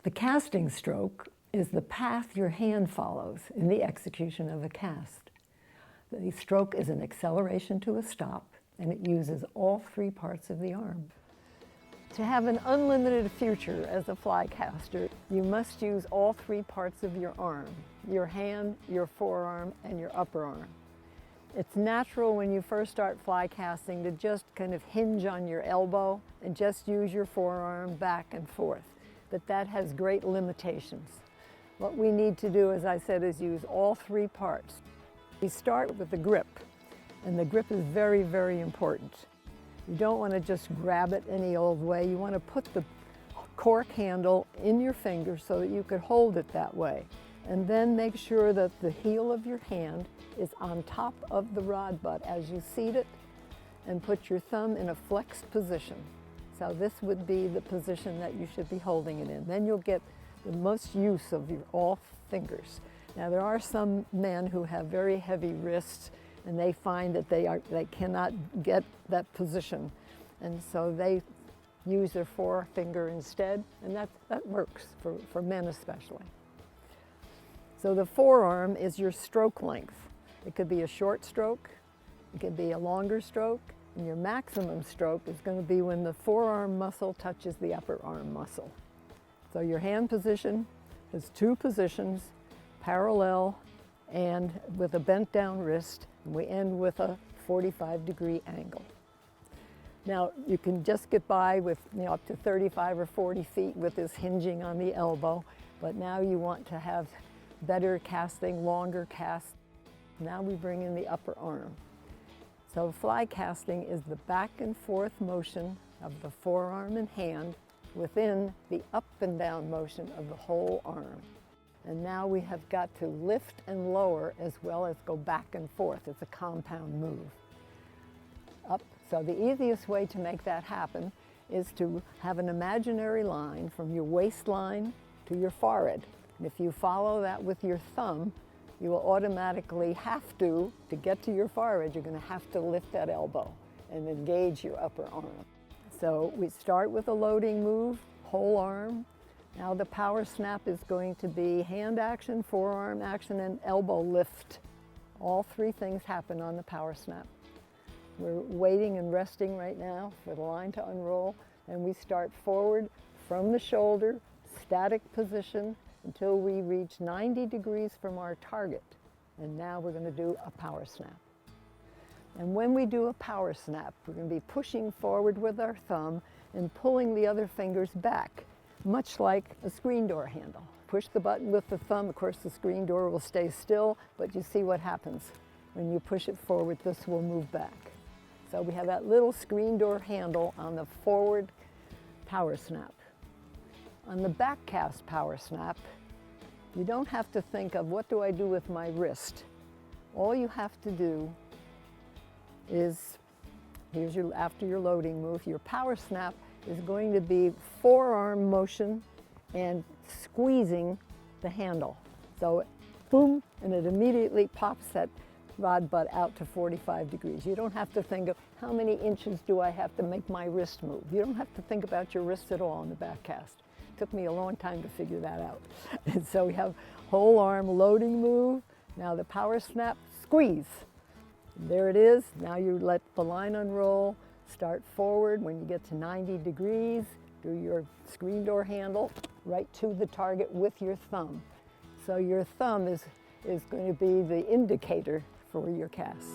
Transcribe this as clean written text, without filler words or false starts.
The casting stroke is the path your hand follows in the execution of a cast. The stroke is an acceleration to a stop, and it uses all three parts of the arm. To have an unlimited future as a fly caster, you must use all three parts of your arm, your hand, your forearm, and your upper arm. It's natural when you first start fly casting to just kind of hinge on your elbow and just use your forearm back and forth, but that has great limitations. What we need to do, as I said, is use all three parts. We start with the grip, and the grip is very, very important. You don't want to just grab it any old way. You want to put the cork handle in your finger so that you could hold it that way. And then make sure that the heel of your hand is on top of the rod butt as you seat it, and put your thumb in a flexed position. So this would be the position that you should be holding it in. Then you'll get the most use of your all fingers. Now there are some men who have very heavy wrists, and they find that they cannot get that position, and so they use their forefinger instead, and that works for men especially. So the forearm is your stroke length. It could be a short stroke, it could be a longer stroke, and your maximum stroke is going to be when the forearm muscle touches the upper arm muscle. So your hand position is two positions, parallel and with a bent down wrist, and we end with a 45-degree angle. Now you can just get by with up to 35 or 40 feet with this hinging on the elbow, but now you want to have better casting, longer cast. Now we bring in the upper arm. So fly casting is the back and forth motion of the forearm and hand within the up and down motion of the whole arm. And now we have got to lift and lower as well as go back and forth. It's a compound move. Up. So the easiest way to make that happen is to have an imaginary line from your waistline to your forehead. And if you follow that with your thumb, you will automatically have to get to your forehead, you're going to have to lift that elbow and engage your upper arm. So we start with a loading move, whole arm. Now the power snap is going to be hand action, forearm action, and elbow lift. All three things happen on the power snap. We're waiting and resting right now for the line to unroll, and we start forward from the shoulder, static position, until we reach 90 degrees from our target. And now we're going to do a power snap. And when we do a power snap, we're going to be pushing forward with our thumb and pulling the other fingers back, much like a screen door handle. Push the button with the thumb, of course the screen door will stay still, but you see what happens. When you push it forward, this will move back. So we have that little screen door handle on the forward power snap. On the back cast power snap, you don't have to think of what do I do with my wrist. All you have to do is, after your loading move, your power snap is going to be forearm motion and squeezing the handle. So boom, and it immediately pops that rod butt out to 45 degrees. You don't have to think of how many inches do I have to make my wrist move. You don't have to think about your wrist at all in the back cast. It took me a long time to figure that out. And so we have whole arm loading move. Now the power snap, squeeze. There it is. Now you let the line unroll, start forward. When you get to 90 degrees, do your screen door handle right to the target with your thumb. So your thumb is going to be the indicator for your cast.